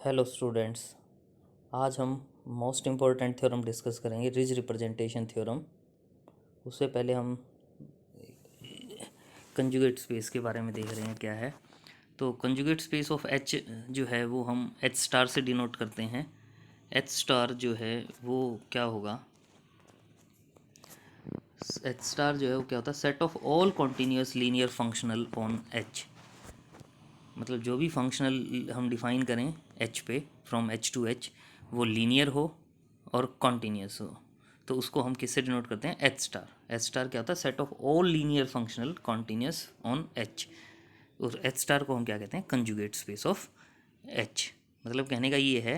Hello students. आज हम most important theorem discuss करेंगे, रिज रिप्रेजेंटेशन थ्योरम। उससे पहले हम कंजुगेट स्पेस के बारे में देख रहे हैं क्या है। तो कंजुगेट स्पेस ऑफ एच जो है वो हम एच स्टार से डिनोट करते हैं। एच स्टार जो है वो क्या होगा, एच स्टार जो है वो क्या होता है, set of all continuous linear functional on H. मतलब जो भी फंक्शनल हम डिफाइन करें एच पे, फ्रॉम एच टू एच, वो लीनियर हो और कॉन्टीन्यूस हो, तो उसको हम किससे डिनोट करते हैं, एच स्टार। एच स्टार क्या होता है, set of all linear functional continuous on H. और एच स्टार को हम क्या कहते हैं, कंजुगेट स्पेस ऑफ एच। मतलब कहने का ये है,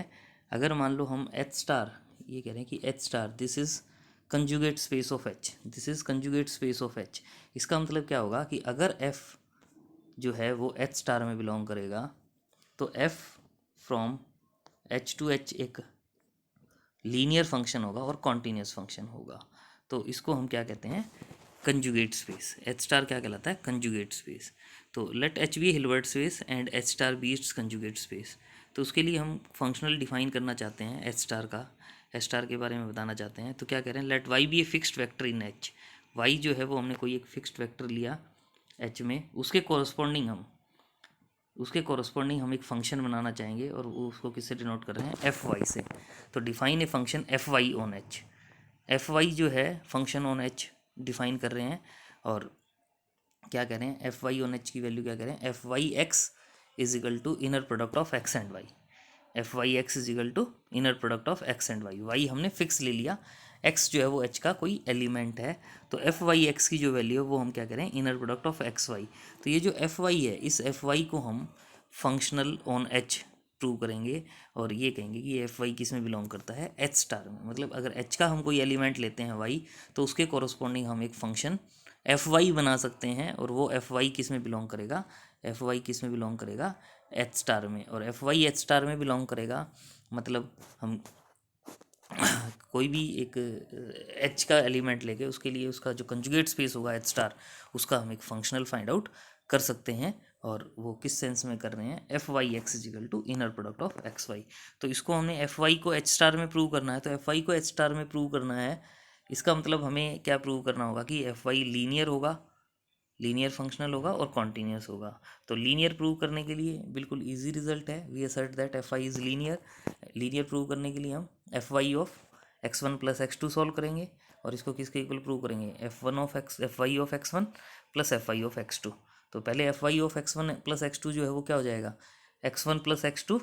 अगर मान लो हम एच स्टार ये कह रहे हैं कि H star this is conjugate space of H, this is conjugate space of H. इसका मतलब क्या होगा कि अगर एफ जो है वो एच स्टार में बिलोंग करेगा तो F from H two H एक लीनियर फंक्शन होगा और कॉन्टीन्यूस फंक्शन होगा। तो इसको हम क्या कहते हैं, कंजुगेट स्पेस। एच स्टार क्या कहलाता है, कंजुगेट स्पेस। तो let H be Hilbert space and H star be its conjugate space. तो उसके लिए हम फंक्शनल डिफाइन करना चाहते हैं एच स्टार का, एच स्टार के बारे में बताना चाहते हैं। तो क्या कह रहे हैं, let Y be a fixed vector in H. Y जो है वो हमने कोई एक फिक्स्ड वेक्टर लिया एच में, उसके कॉरस्पॉन्डिंग हम एक फंक्शन बनाना चाहेंगे और उसको किससे डिनोट कर रहे हैं, एफ वाई से। तो define a function F Y on H. F Y जो है फंक्शन ऑन एच डिफाइन कर रहे हैं और क्या कह रहे हैं, एफ वाई ऑन एच की वैल्यू क्या कह रहे हैं, F Y X is equal to inner product of x and Y. F Y X is equal to inner product of x and Y. Y हमने फिक्स ले लिया, x जो है वो एच का कोई एलिमेंट है। तो एफ वाई एक्स की जो वैल्यू है वो हम क्या करें, inner product of x Y. तो ये जो एफ वाई है, इस एफ वाई को हम फंक्शनल ऑन एच प्रूव करेंगे और ये कहेंगे कि एफ वाई किस में बिलोंग करता है, एच स्टार में। मतलब अगर एच का हम कोई एलिमेंट लेते हैं वाई, तो उसके कॉरस्पॉन्डिंग हम एक फंक्शन एफ वाई बना सकते हैं और वो एफ वाई किस में बिलोंग करेगा, एफ वाई किस में बिलोंग करेगा, एच स्टार में। और एफ वाई एच स्टार में बिलोंग करेगा मतलब हम कोई भी एक एच का एलिमेंट लेके उसके लिए उसका जो कंजुगेट स्पेस होगा एच स्टार, उसका हम एक फंक्शनल फाइंड आउट कर सकते हैं। और वो किस सेंस में कर रहे हैं, F Y X is equal to inner product of x Y. तो इसको हमने एफ वाई को एच स्टार में प्रूव करना है। तो एफ वाई को एच स्टार में प्रूव करना है, इसका मतलब हमें क्या प्रूव करना होगा कि एफ वाई लीनियर होगा, लीनियर फंक्शनल होगा और कॉन्टीन्यूस होगा। तो लीनियर प्रूव करने के लिए बिल्कुल इजी रिजल्ट है, we assert that F I is linear. Linear prove करने के लिए हम F Y of X one plus X two solve करेंगे और इसको किसके इक्वल प्रूव करेंगे, F one of X, F Y of X one plus F Y of X two. तो पहले F Y of X one plus X two जो है वो क्या हो जाएगा, X one plus X two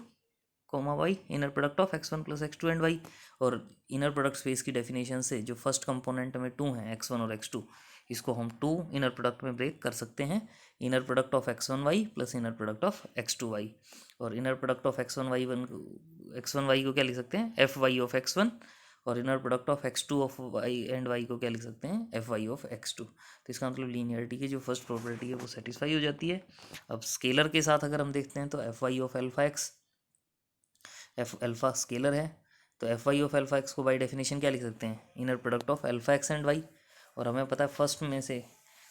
comma Y, inner product of X one plus X two and Y. और inner product space की डेफिनेशन से जो फर्स्ट कंपोनेंट में टू है एक्स वन और एक्स टू, इसको हम टू इनर प्रोडक्ट में ब्रेक कर सकते हैं, inner product of X one Y plus inner product of X two Y. और inner product of X one Y one, X one Y को क्या लिख सकते हैं, F Y of X one. और inner product of X two of Y and Y को क्या लिख सकते हैं, F Y of X two. तो इसका मतलब लीनियरिटी की जो फर्स्ट प्रॉपर्टी है वो सेटिस्फाई हो जाती है। अब स्केलर के साथ अगर हम देखते हैं तो F Y of alpha X, F alpha scalar है, तो F Y of alpha X को बाई डेफिनेशन क्या लिख सकते हैं, inner product of alpha X and Y. और हमें पता है फर्स्ट में से,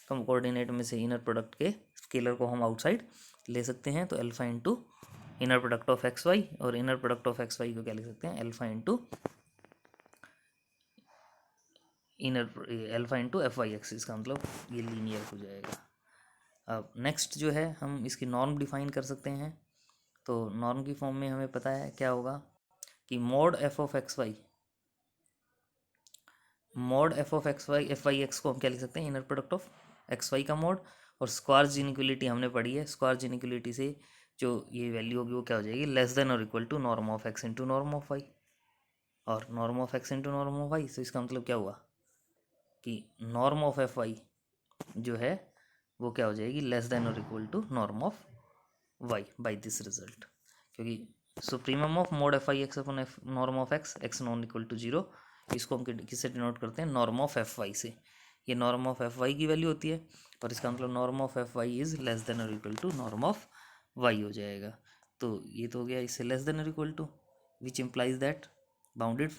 कम कोऑर्डिनेट में से इनर प्रोडक्ट के स्केलर को हम आउटसाइड ले सकते हैं। तो alpha into inner product of x Y, और inner product of x Y को क्या लिख सकते हैं, alpha into inner alpha into F Y X. इसका मतलब ये लीनियर हो जाएगा। अब नेक्स्ट जो है हम इसकी नॉर्म डिफाइन कर सकते हैं। तो नॉर्म की फॉर्म में हमें पता है क्या होगा कि mod F of x Y, mod F of x Y, F Y X को हम क्या लिख सकते हैं, inner product of x Y का मॉड। और स्क्वायर इनइक्वलिटी हमने पढ़ी है, स्क्वायर इनइक्वलिटी से जो ये वैल्यू होगी वो क्या हो जाएगी, लेस देन और equal to norm of X into norm of Y. और norm of X into norm of Y, तो इसका मतलब क्या हुआ कि नॉर्म ऑफ एफ वाई जो है वो क्या हो जाएगी, लेस देन और equal to norm of Y by this result. क्योंकि supremum of mod F I X upon F norm of X, X non equal to zero, इसको हम किससे डिनोट करते हैं, नॉर्म ऑफ एफ वाई से। ये norm of F Y की value होती है और इसका मतलब norm of F Y is less than और equal to norm of Y हो जाएगा। तो ये तो हो गया इससे लेस देन और equal to, which implies that bounded,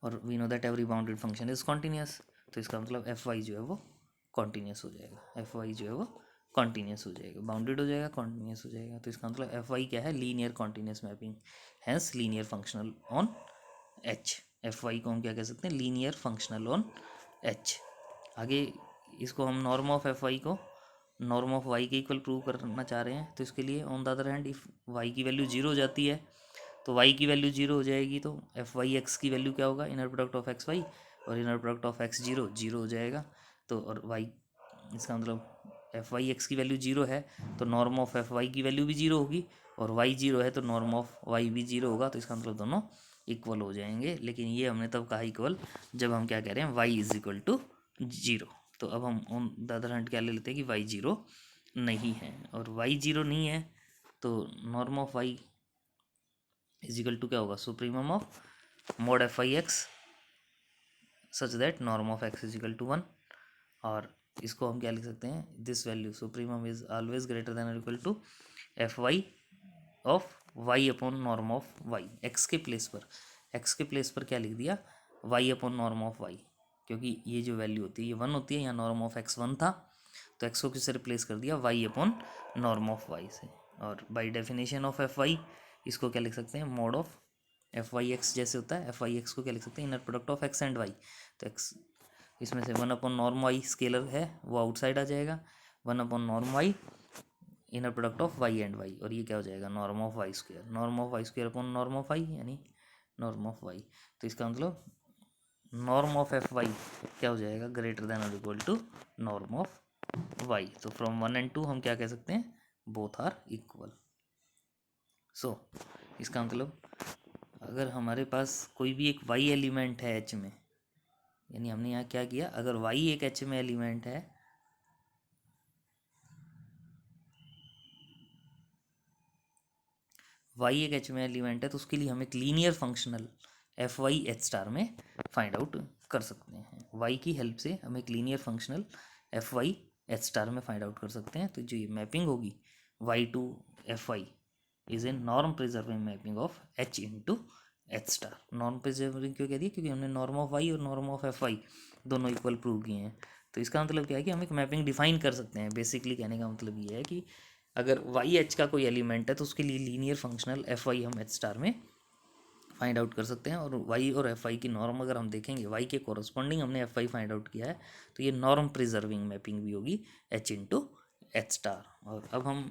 और we know that every bounded function is continuous. तो इसका मतलब एफ वाई जो है वो कॉन्टीन्यूस हो जाएगा, एफ वाई जो है वो कॉन्टीन्यूस हो जाएगा, बाउंडेड हो जाएगा, कॉन्टीन्यूस हो जाएगा। तो इसका मतलब एफ वाई क्या है, linear continuous mapping, hence linear functional on H. F Y को हम क्या कह सकते हैं, लीनियर फंक्शनल ऑन एच। आगे इसको हम नॉर्म ऑफ एफ वाई को नॉर्म ऑफ वाई के इक्वल प्रूव करना चाह रहे हैं। तो इसके लिए on the other hand if Y की वैल्यू जीरो हो जाती है तो वाई की वैल्यू जीरो हो जाएगी, तो एफ वाई एक्स की वैल्यू क्या होगा, inner product of x Y और inner product of X zero zero हो जाएगा। तो और वाई, इसका मतलब एफ वाई एक्स की वैल्यू जीरो है तो नॉर्म ऑफ एफ वाई की वैल्यू भी जीरो होगी, और वाई जीरो है तो नॉर्म ऑफ वाई भी जीरो होगा। तो इसका मतलब दोनों इक्वल हो जाएंगे। लेकिन ये हमने तब कहा इक्वल जब हम क्या कह रहे हैं, Y is equal to zero. तो अब हम ऑन द अदर हैंड क्या ले लेते हैं कि वाई जीरो नहीं है, और वाई जीरो नहीं है तो norm of Y is equal to क्या होगा, supremum of mod F I X such that norm of x is equal to one. और इसको हम क्या लिख सकते हैं, this value supremum is always greater than और equal to F Y of Y upon norm of Y. X के place पर क्या लिख दिया, Y upon norm of Y, क्योंकि ये जो वैल्यू होती है ये वन होती है, यहाँ नॉर्म ऑफ एक्स वन था तो एक्स को किससे रिप्लेस कर दिया, Y upon norm of Y से। और by definition of F Y इसको क्या लिख सकते हैं, mod of F Y X जैसे होता है, एफ वाई एक्स को क्या लिख सकते हैं, inner product of x and Y. तो एक्स इसमें से one upon norm Y scalar है वो आउटसाइड आ जाएगा, one upon norm Y inner product of Y and Y, और ये क्या हो जाएगा, norm of Y square, norm of Y square upon norm of Y यानी नॉर्म ऑफ वाई। तो इसका मतलब नॉर्म ऑफ एफ वाई क्या हो जाएगा, ग्रेटर देन और equal to norm of Y. तो फ्रॉम वन एंड टू हम क्या कह सकते हैं, बोथ आर इक्वल। सो इसका मतलब अगर हमारे पास कोई भी एक वाई एलिमेंट है एच में, यानी हमने यहाँ क्या किया, अगर वाई एक एच में एलिमेंट है वाई एक एच में एलिमेंट है तो उसके लिए हम एक linear functional F Y H star में फाइंड आउट कर सकते हैं। वाई की हेल्प से हम एक linear functional F Y H star में फाइंड आउट कर सकते हैं। तो जो ये मैपिंग होगी Y to F Y is a norm preserving mapping of H into H star. Norm preserving क्यों कह दिया, क्योंकि हमने नॉर्म ऑफ वाई और नॉर्म ऑफ एफ वाई दोनों इक्वल प्रूव किए हैं। तो इसका मतलब क्या है कि हम एक मैपिंग डिफाइन कर सकते हैं। बेसिकली कहने का मतलब ये है कि अगर वाई एच का कोई एलिमेंट है तो उसके लिए लीनियर फंक्शनल एफ वाई हम एच स्टार में फाइंड आउट कर सकते हैं। और वाई और एफ वाई की नॉर्म अगर हम देखेंगे, वाई के कोरस्पॉन्डिंग हमने एफ वाई फाइंड आउट किया है, तो ये नॉर्म प्रिजर्विंग मैपिंग भी होगी एच इंटू एच स्टार। और अब हम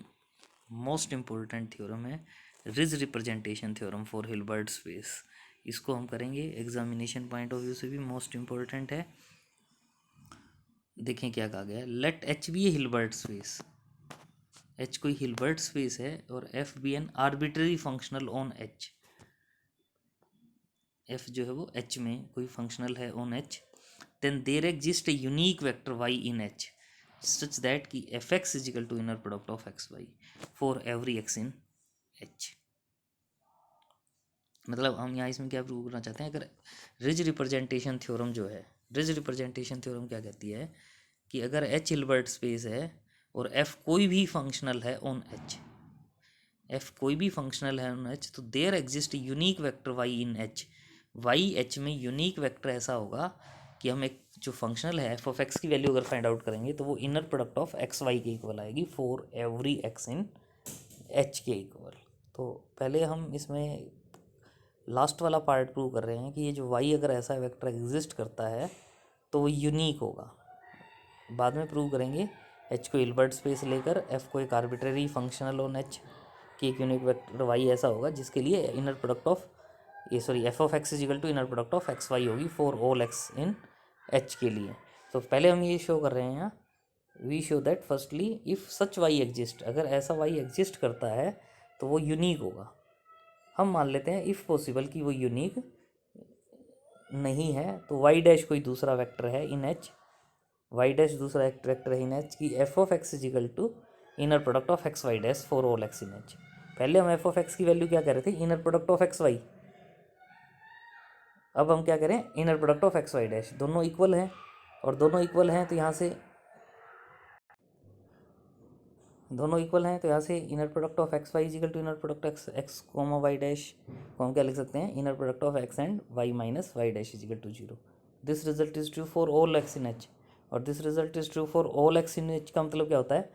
मोस्ट इम्पोर्टेंट थ्योरम है ridge representation theorem for Hilbert space. इसको हम करेंगे एग्जामिनेशन पॉइंट ऑफ व्यू से भी मोस्ट इम्पोर्टेंट है। देखें क्या कहा गया है, let H be a Hilbert space. H कोई हिल्बर्ट स्पेस है और F be an arbitrary functional on H. F जो है वो एच में कोई फंक्शनल है on H, then there exist a unique vector Y in H such that कि F X is equal to inner product of x Y for every X in H. मतलब हम यहाँ इसमें क्या प्रूव करना चाहते हैं, अगर रिज रिप्रेजेंटेशन थ्योरम जो है, रिज रिप्रेजेंटेशन थ्योरम क्या कहती है कि अगर एच हिल्बर्ट स्पेस है और एफ कोई भी फंक्शनल है ऑन एच, एफ कोई भी फंक्शनल है ऑन एच, तो there exist unique vector Y in H. Y H में यूनिक वेक्टर ऐसा होगा कि हम एक जो फंक्शनल है एफ ऑफ एक्स की वैल्यू अगर फाइंड आउट करेंगे तो वो inner product of x Y के इक्वल आएगी for every X in H के इक्वल। तो पहले हम इसमें लास्ट वाला पार्ट प्रूव कर रहे हैं कि ये जो वाई अगर ऐसा वेक्टर एग्जिस्ट करता है तो वो यूनिक होगा। बाद में प्रूव करेंगे एच को हिल्बर्ट स्पेस लेकर एफ को एक आर्बिट्ररी फंक्शनल ऑन एच की एक यूनिक वेक्टर वाई ऐसा होगा जिसके लिए inner product of F of x is equal to inner product of x Y होगी for all x in H के लिए। तो पहले हम ये शो कर रहे हैं यहाँ, we show that firstly if such Y exist, अगर ऐसा वाई एग्जिस्ट करता है तो वो यूनिक होगा। हम मान लेते हैं इफ़ पॉसिबल कि वो यूनिक नहीं है तो वाई डैश कोई दूसरा वेक्टर है इन एच, वाई डैश दूसरा वेक्टर है इन एच की F of x is equal to inner product of x Y dash for all x in H. पहले हम एफ ऑफ एक्स की वैल्यू क्या कह रहे थे, inner product of x Y, अब हम क्या करें inner product of x Y dash, दोनों इक्वल हैं और दोनों इक्वल हैं तो यहाँ से दोनों इक्वल हैं तो यहाँ से inner product of x Y is equal to inner product x x comma y dash को हम क्या लिख सकते हैं, inner product of x and y minus y dash is equal to zero. This result is true for all x in H, और this result is true for all x in H का मतलब क्या होता है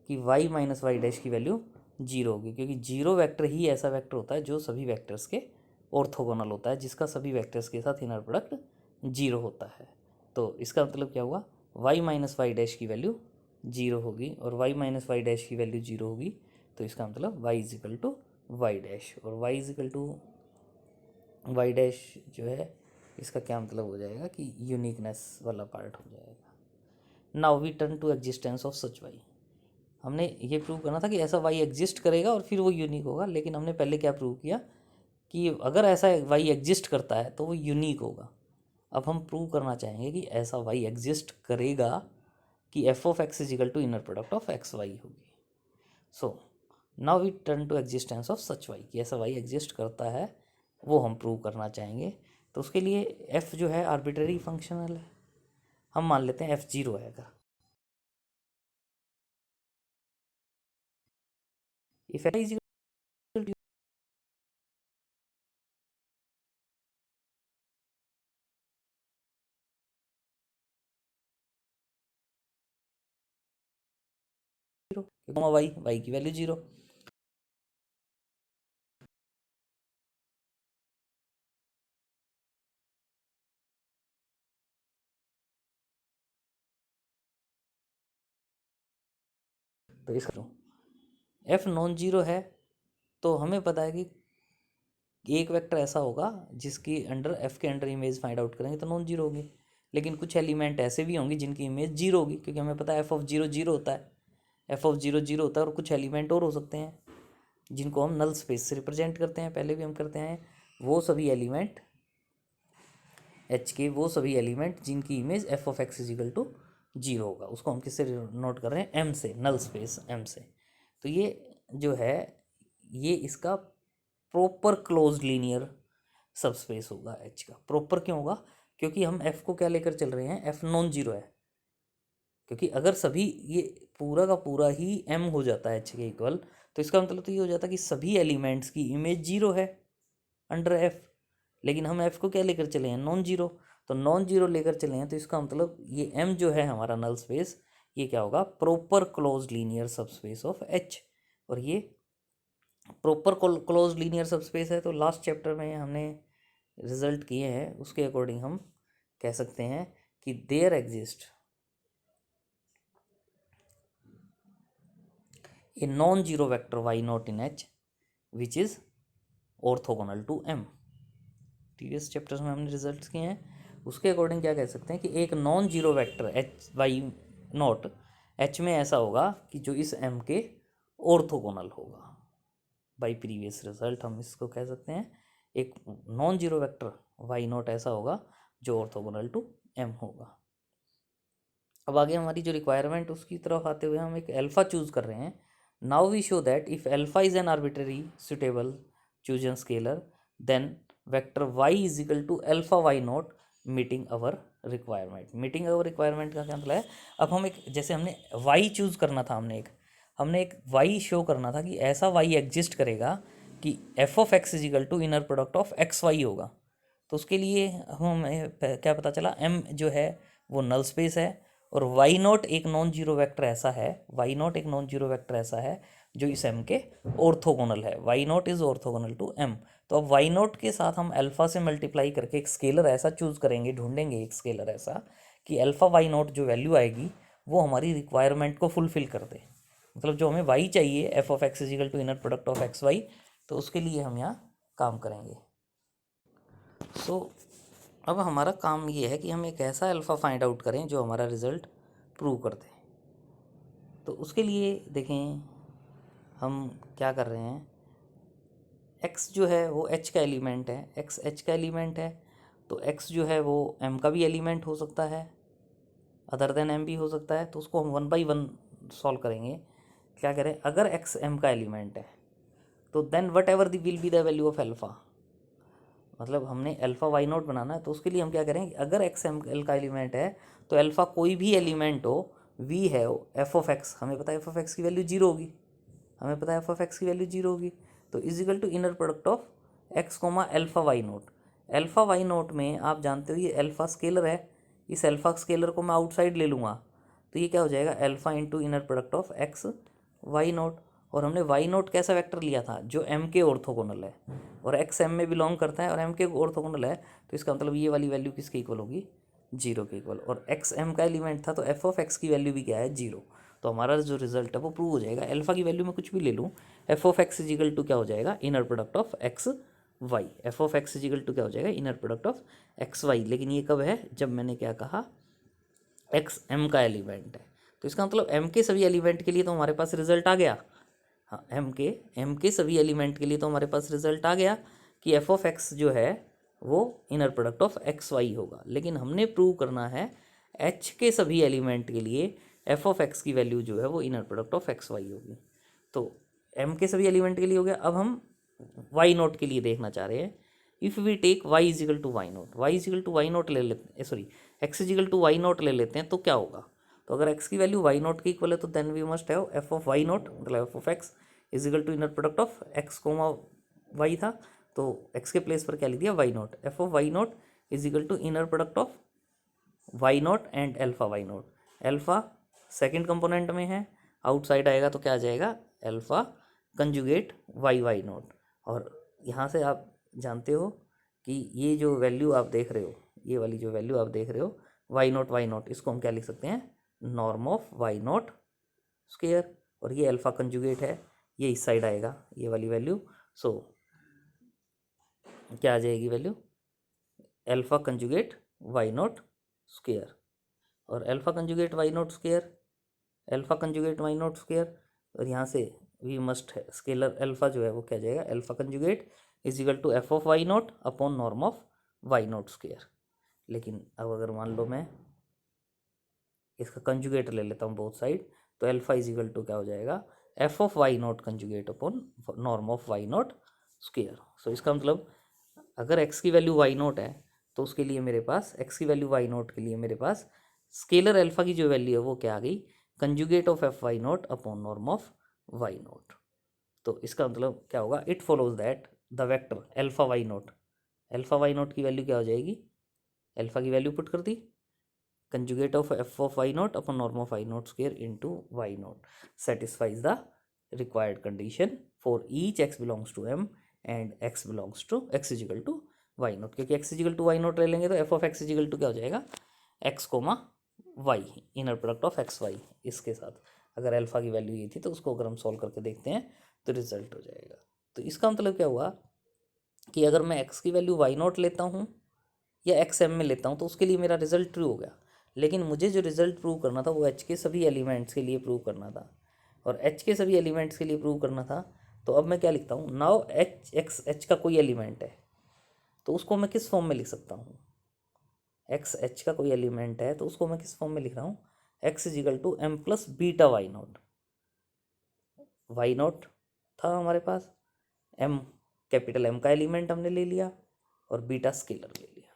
कि वाई माइनस वाई डैश की value zero होगी, क्योंकि जीरो वेक्टर ही ऐसा वेक्टर होता है जो सभी वेक्टर्स के ऑर्थोगोनल होता है, जिसका सभी वेक्टर्स के साथ इनर प्रोडक्ट जीरो होता है। तो इसका मतलब क्या हुआ, वाई माइनस वाई डैश की वैल्यू जीरो होगी, और वाई माइनस वाई डैश की वैल्यू जीरो होगी, तो इसका मतलब y is equal to Y dash, और y is equal to Y dash जो है इसका क्या मतलब हो जाएगा कि यूनिकनेस वाला पार्ट हो जाएगा। Now we turn to existence of such Y. हमने ये प्रूव करना था कि ऐसा वाई एग्जिस्ट करेगा और फिर वो यूनिक होगा, लेकिन हमने पहले क्या प्रूव किया कि अगर ऐसा वाई एग्जिस्ट करता है तो वो यूनिक होगा। अब हम प्रूव करना चाहेंगे कि ऐसा वाई एग्जिस्ट करेगा कि F of x is equal to inner product of x Y होगी। So now we turn to existence of such y, कि ऐसा वाई एग्जिस्ट करता है वो हम प्रूव करना चाहेंगे। तो उसके लिए एफ जो है आर्बिट्ररी फंक्शनल है, हम मान लेते हैं एफ जीरो है। अगर if F is zero, Y Y की वैल्यू जीरो, तो इसका एफ नॉन जीरो है तो हमें पता है कि एक वेक्टर ऐसा होगा जिसकी अंडर एफ के अंडर इमेज फाइंड आउट करेंगे तो नॉन जीरो होगी, लेकिन कुछ एलिमेंट ऐसे भी होंगे जिनकी इमेज जीरो होगी, क्योंकि हमें पता है एफ ऑफ जीरो जीरो होता है, एफ ऑफ जीरो जीरो होता है, और कुछ एलिमेंट और हो सकते हैं जिनको हम नल स्पेस से रिप्रेजेंट करते हैं, पहले भी हम करते हैं। वो सभी एलिमेंट एच के, वो सभी एलिमेंट जिनकी image F of x is equal to zero होगा, उसको हम किससे नोट कर रहे हैं, एम से, नल स्पेस एम से। तो ये जो है ये इसका प्रॉपर क्लोज लीनियर सबस्पेस होगा एच का। प्रॉपर क्यों होगा, क्योंकि हम एफ को क्या लेकर चल रहे हैं, एफ नॉन जीरो है, क्योंकि अगर सभी ये पूरा का पूरा ही एम हो जाता है एच के इक्वल, तो इसका मतलब तो ये हो जाता है कि सभी एलिमेंट्स की इमेज जीरो है अंडर एफ, लेकिन हम एफ को क्या लेकर चले हैं, नॉन जीरो। तो नॉन जीरो लेकर चले हैं तो इसका मतलब ये एम जो है हमारा नल स्पेस, ये क्या होगा, proper close linear subspace of H. और ये प्रॉपर क्लोज लीनियर सबस्पेस है। तो लास्ट चैप्टर में हमने रिजल्ट किए हैं उसके अकॉर्डिंग हम कह सकते हैं कि there exist a non zero vector Y not in H which is orthogonal to M. Previous chapters में हमने रिजल्ट्स किए हैं, उसके अकॉर्डिंग क्या कह सकते हैं कि एक non zero vector H Y not H में ऐसा होगा कि जो इस एम के ऑर्थोगोनल होगा। बाई प्रीवियस रिजल्ट हम इसको कह सकते हैं एक non zero vector Y not ऐसा होगा जो ऑर्थोगोनल टू एम होगा। अब आगे हमारी जो रिक्वायरमेंट उसकी तरफ आते हुए हम एक अल्फा चूज कर रहे हैं। Now we show that if alpha is an arbitrary suitable chosen scalar then vector Y is equal to alpha Y not meeting our requirement. Meeting our requirement का क्या मतलब है, अब हम एक, जैसे हमने वाई चूज करना था, हमने एक वाई शो करना था कि ऐसा वाई एग्जिस्ट करेगा कि F of x is equal to inner product of x Y होगा। तो उसके लिए हमें क्या पता चला, एम जो है वो नल स्पेस है, और वाई नॉट एक नॉन जीरो वेक्टर ऐसा है, वाई नॉट एक नॉन जीरो वेक्टर ऐसा है जो इस एम के ऑर्थोगोनल है, Y not is orthogonal to M. तो अब वाई नॉट के साथ हम अल्फा से मल्टीप्लाई करके एक स्केलर ऐसा चूज करेंगे, ढूंढेंगे एक स्केलर ऐसा कि अल्फा वाई नॉट जो वैल्यू आएगी वो हमारी रिक्वायरमेंट को फुलफिल कर दे, मतलब जो हमें वाई चाहिए F of x is equal to inner product of x Y, तो उसके लिए हम यहाँ काम करेंगे। सो अब हमारा काम ये है कि हम एक ऐसा अल्फ़ा फाइंड आउट करें जो हमारा रिज़ल्ट प्रूव कर दे। तो उसके लिए देखें हम क्या कर रहे हैं, x जो है वो h का एलिमेंट है, x h का एलिमेंट है, तो x जो है वो m का भी एलिमेंट हो सकता है, अदर देन m भी हो सकता है। तो उसको हम 1 बाई 1 सॉल्व करेंगे। क्या करें, अगर x m का एलिमेंट है तो then whatever the will be the value of alpha, मतलब हमने अल्फ़ा वाई नॉट बनाना है, तो उसके लिए हम क्या करें, अगर एक्स एम एल का एलिमेंट है तो अल्फ़ा कोई भी एलिमेंट हो, वी है एफ ऑफ एक्स, हमें पता है एफ ऑफ एक्स की वैल्यू जीरो होगी, हमें पता है एफ ऑफ एक्स की वैल्यू जीरो होगी, तो is equal to inner product of x comma alpha Y not. Alpha Y not में आप जानते हो ये अल्फ़ा स्केलर है, इस अल्फ़ा स्केलर को मैं आउटसाइड ले लूँगा, तो ये क्या हो जाएगा, alpha into inner product of x Y not, और हमने वाई नॉट कैसा वेक्टर लिया था, जो एम के ऑर्थोगोनल है, और एक्स एम में बिलोंग करता है और एम के ऑर्थोगोनल है, तो इसका मतलब ये वाली वैल्यू किसके इक्वल होगी, जीरो के इक्वल। और एक्स एम का एलिमेंट था तो एफ ऑफ एक्स की वैल्यू भी क्या है, जीरो। तो हमारा जो रिजल्ट है वो प्रूव हो जाएगा। अल्फा की वैल्यू में कुछ भी ले लूँ, F of x is equal to क्या हो जाएगा, inner product of x Y. F of x is equal to क्या हो जाएगा, inner product of x Y. लेकिन ये कब है, जब मैंने क्या कहा, एक्स एम का एलिमेंट है। तो इसका मतलब एम के सभी एलिमेंट के लिए तो हमारे पास रिजल्ट आ गया। हाँ, एम के सभी एलिमेंट के लिए तो हमारे पास रिजल्ट आ गया कि एफ ऑफ एक्स जो है वो inner product of x Y होगा। लेकिन हमने प्रूव करना है एच के सभी एलिमेंट के लिए एफ ऑफ एक्स की वैल्यू जो है वो inner product of x Y होगी। तो एम के सभी एलिमेंट के लिए हो गया। अब हम वाई नोट के लिए देखना चाह रहे हैं। If we take Y is equal to Y not, Y is equal to Y not ले लेते हैं, sorry X is equal to Y not ले लेते हैं, तो क्या होगा। तो अगर एक्स की वैल्यू वाई नोट के इक्वल है तो then we must have F of Y nought, मतलब f of x is equal to inner product of x comma y था, तो एक्स के प्लेस पर क्या लिख दिया, y nought. F of Y nought is equal to inner product of Y nought and alpha y nought. Alpha second component में है, outside आएगा तो क्या आ जाएगा, alpha conjugate Y Y not. और यहाँ से आप जानते हो कि ये जो वैल्यू आप देख रहे हो, ये वाली जो वैल्यू आप देख रहे हो वाई नोट, इसको हम क्या लिख सकते हैं, norm of Y note square. और ये अल्फा कंजुगेट है, ये इस साइड आएगा ये वाली वैल्यू। सो क्या आ जाएगी value, alpha conjugate y note square. और alpha conjugate y note square, alpha conjugate y note square, और यहाँ से we must have scalar alpha जो है वो क्या जाएगा, alpha conjugate is equal to F of Y nought upon norm of Y note square. लेकिन अब अगर मान लो मैं इसका कंजुगेट ले लेता हूँ बोथ साइड, तो एल्फा इज इक्वल टू क्या हो जाएगा, f of Y nought conjugate upon norm of Y note square. So इसका मतलब अगर एक्स की वैल्यू वाई नोट है तो उसके लिए मेरे पास, एक्स की वैल्यू वाई नोट के लिए मेरे पास स्केलर एल्फा की जो वैल्यू है वो क्या आ गई, conjugate of F y nought upon norm of Y nought. तो इसका मतलब क्या होगा, it follows that the vector alpha y nought की वैल्यू क्या हो जाएगी, एल्फा की वैल्यू पुट कर दी, conjugate of F of Y nought upon norm of Y note square into y nought satisfies the required condition for each x belongs to m and x belongs to x is equal to y note. क्योंकि x is equal to y note ले लेंगे तो f of x is equal to क्या हो जाएगा, x comma y, inner product of x Y. इसके साथ अगर अल्फा की वैल्यू ये थी तो उसको अगर हम सॉल्व करके देखते हैं तो रिजल्ट हो जाएगा। तो इसका मतलब क्या हुआ कि अगर मैं x की वैल्यू y नोट लेता हूँ या एक्स एम में लेता हूँ तो उसके लिए मेरा रिजल्ट ट्रू हो गया। लेकिन मुझे जो रिजल्ट प्रूव करना था वो एच के सभी एलिमेंट्स के लिए प्रूव करना था, और एच के सभी एलिमेंट्स के लिए प्रूव करना था। तो अब मैं क्या लिखता हूँ, नाउ एच का कोई एलिमेंट है तो उसको मैं किस फॉर्म में लिख सकता हूँ, एच का कोई एलिमेंट है तो उसको मैं किस फॉर्म में लिख रहा हूँ, X is equal to M plus beta Y not था हमारे पास, एम कैपिटल एम का एलिमेंट हमने ले लिया और बीटा स्केलर ले लिया।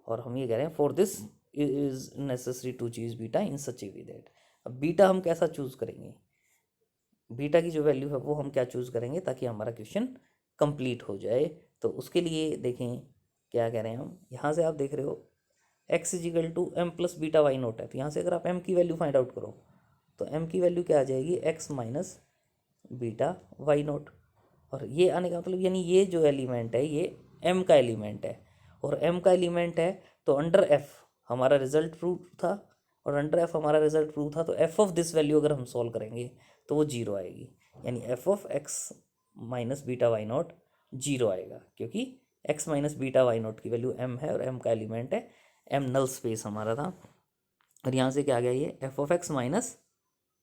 और हम ये कह रहे हैं for this is necessary to choose beta in such a way that. अब बीटा हम कैसा चूज करेंगे, बीटा की जो वैल्यू है वो हम क्या चूज करेंगे ताकि हमारा क्वेश्चन कंप्लीट हो जाए। तो उसके लिए देखें क्या कह रहे हैं हम, यहाँ से आप देख रहे हो X is equal to M plus beta Y not है, तो यहाँ से अगर आप एम की वैल्यू फाइंड आउट करो तो एम की वैल्यू क्या आ जाएगी, X minus beta Y not. और ये आने का मतलब यानी ये जो एलिमेंट है ये एम का एलिमेंट है, और एम का एलिमेंट है तो अंडर एफ हमारा रिजल्ट प्रूव था, और अंडर एफ हमारा रिजल्ट प्रूव था, तो एफ ऑफ दिस वैल्यू अगर हम सॉल्व करेंगे तो वो जीरो आएगी। यानी F of X minus beta Y not zero आएगा, क्योंकि X minus beta Y not की वैल्यू एम है और एम का एलिमेंट है एम, नल स्पेस हमारा था। और यहाँ से क्या आ गया, ये F of X minus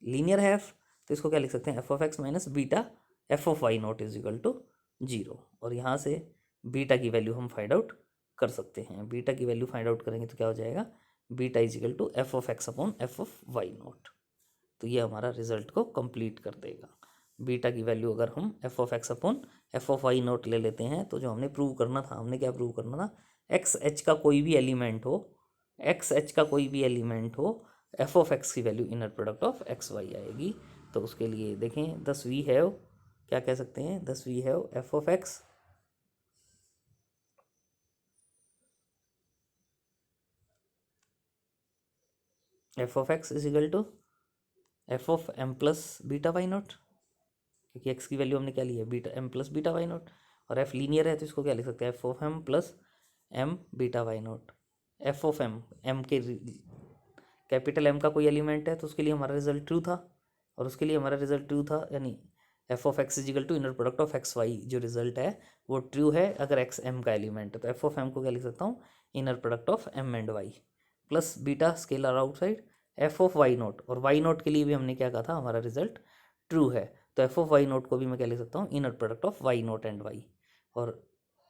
linear है एफ, तो इसको क्या लिख सकते हैं, F of X minus beta F of Y not is equal to zero. और यहाँ से बीटा की वैल्यू हम फाइंड आउट कर सकते हैं, बीटा की वैल्यू फाइंड आउट करेंगे तो क्या हो जाएगा, beta is equal to F of X upon F of Y not. तो ये हमारा रिजल्ट को कंप्लीट कर देगा। बीटा की वैल्यू अगर हम F of X upon F of Y not ले लेते हैं तो जो हमने प्रूव करना था, हमने क्या प्रूव करना था, एक्स एच का कोई भी एलिमेंट हो, एक्स एच का कोई भी एलिमेंट हो, एफ ऑफ एक्स की value inner product of x Y आएगी। तो उसके लिए देखें दस वी हैव, क्या कह सकते हैं, thus we have F of x is equal to F of M plus beta Y not, क्योंकि एक्स की वैल्यू हमने क्या ली है beta M plus beta Y not, और एफ लीनियर है तो इसको क्या लिख सकते हैं F of M plus M beta Y not. F of M के कैपिटल एम का कोई एलिमेंट है तो उसके लिए हमारा रिजल्ट ट्रू था, और उसके लिए हमारा रिजल्ट ट्रू था, यानी F of x is equal to inner product of x Y जो रिजल्ट है वो ट्रू है अगर एक्स एम का एलिमेंट है। तो एफ ऑफ एम को क्या लिख सकता हूँ inner product of M and Y plus beta scalar outside F of Y not, और वाई नोट के लिए भी हमने क्या कहा था हमारा रिजल्ट ट्रू है, तो एफ ऑफ वाई नोट को भी मैं क्या लिख सकता हूँ inner product of Y nought and Y, और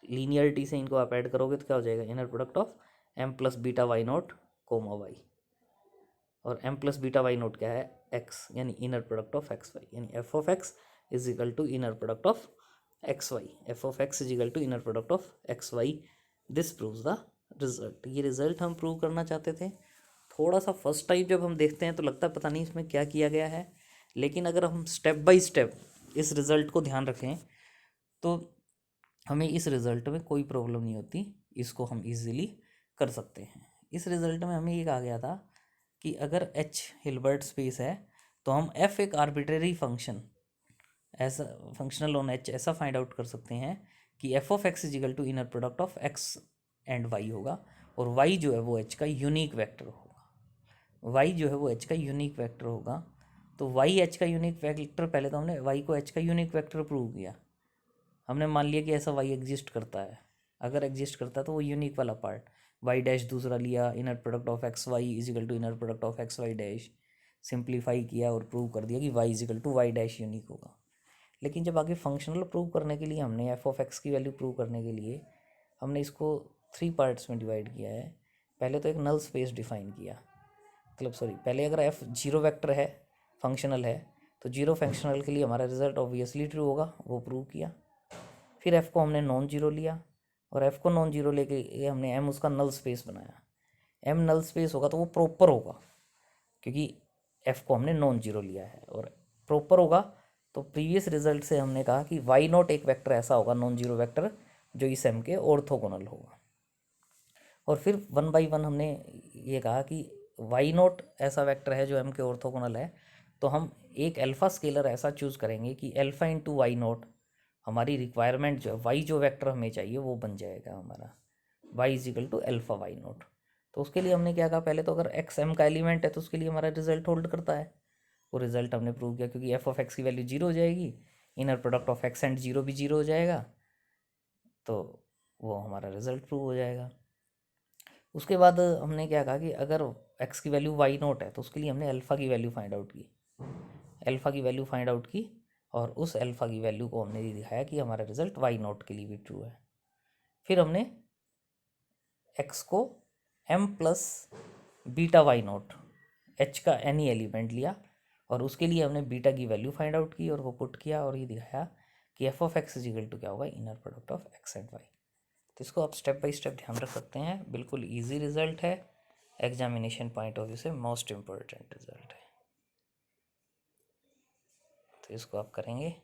लीनियरिटी से इनको आप ऐड करोगे तो क्या हो जाएगा inner product of M plus beta Y nought comma y, और m plus beta Y nought क्या है एक्स, यानी inner product of x y, यानी F of x is equal to inner product of x Y, F of x is equal to inner product of x Y. This proves the result. ये result हम prove करना चाहते थे। थोड़ा सा first time जब हम देखते हैं तो लगता है पता नहीं इसमें क्या किया गया है, लेकिन अगर हम स्टेप बाय स्टेप इस रिज़ल्ट को ध्यान रखें तो हमें इस रिज़ल्ट में कोई प्रॉब्लम नहीं होती, इसको हम इजीली कर सकते हैं। इस रिज़ल्ट में हमें ये कहा गया था कि अगर एच हिल्बर्ट स्पेस है तो हम एफ एक आर्बिट्रेरी फंक्शन ऐसा फंक्शनल ऑन एच ऐसा फाइंड आउट कर सकते हैं कि F of x is equal to inner product of x and Y होगा, और वाई जो है वो एच का यूनिक वेक्टर होगा, वाई जो है वो एच का यूनिक वेक्टर होगा। तो वाई एच का यूनिक वेक्टर, पहले तो हमने वाई को एच का यूनिक वेक्टर प्रूव किया, हमने मान लिया कि ऐसा वाई एग्जिस्ट करता है, अगर एग्जिस्ट करता है तो वो यूनिक वाला पार्ट वाई डैश दूसरा लिया, inner product of x Y is equal to inner product of x Y dash, simplify किया और प्रूव कर दिया कि Y is equal to Y dash unique होगा। लेकिन जब आगे फंक्शनल प्रूव करने के लिए हमने एफ ऑफ एक्स की वैल्यू प्रूव करने के लिए हमने इसको 3 पार्ट्स में डिवाइड किया है। पहले तो एक नल स्पेस डिफाइन किया, मतलब सॉरी पहले अगर एफ जीरो वेक्टर है फंक्शनल है तो जीरो फंक्शनल के लिए हमारा रिजल्ट ऑब्वियसली ट्रू होगा, वो प्रूव किया। फिर एफ़ को हमने नॉन जीरो लिया, और एफ़ को नॉन जीरो लेके हमने एम उसका नल स्पेस बनाया। एम नल स्पेस होगा तो वो प्रॉपर होगा, क्योंकि एफ़ को हमने नॉन जीरो लिया है, और प्रॉपर होगा तो प्रीवियस रिजल्ट से हमने कहा कि वाई नॉट एक वेक्टर ऐसा होगा नॉन जीरो वेक्टर जो इस एम के ऑर्थोगोनल होगा। और फिर 1 बाई 1 हमने ये कहा कि वाई नॉट ऐसा वेक्टर है जो एम के ऑर्थोगोनल है, तो हम एक अल्फ़ा स्केलर ऐसा चूज़ करेंगे कि अल्फ़ा इंटू वाई नॉट हमारी रिक्वायरमेंट जो है वाई जो वेक्टर हमें चाहिए वो बन जाएगा हमारा Y is equal to alpha Y not. तो उसके लिए हमने क्या कहा, पहले तो अगर एक्स एम का एलिमेंट है तो उसके लिए हमारा रिजल्ट होल्ड करता है, वो रिजल्ट हमने प्रूव किया, क्योंकि एफ ऑफ एक्स की वैल्यू जीरो हो जाएगी, inner product of x and zero भी जीरो हो जाएगा, तो वो हमारा रिजल्ट प्रूव हो जाएगा। उसके बाद हमने क्या कहा कि अगर एक्स की वैल्यू वाई नॉट है तो उसके लिए हमने अल्फ़ा की वैल्यू फाइंड आउट की, अल्फ़ा की वैल्यू फाइंड आउट की, और उस अल्फ़ा की वैल्यू को हमने ये दिखाया कि हमारा रिजल्ट वाई नॉट के लिए भी ट्रू है। फिर हमने एक्स को M plus beta Y not H का एनी एलिमेंट लिया, और उसके लिए हमने बीटा की वैल्यू फाइंड आउट की और वो पुट किया, और ये दिखाया कि F of x is equal to क्या होगा inner product of x and Y. तो इसको आप स्टेप बाय स्टेप ध्यान रख सकते हैं, बिल्कुल ईजी रिजल्ट है, एग्जामिनेशन पॉइंट ऑफ व्यू से मोस्ट इम्पोर्टेंट रिजल्ट है, तो इसको आप करेंगे।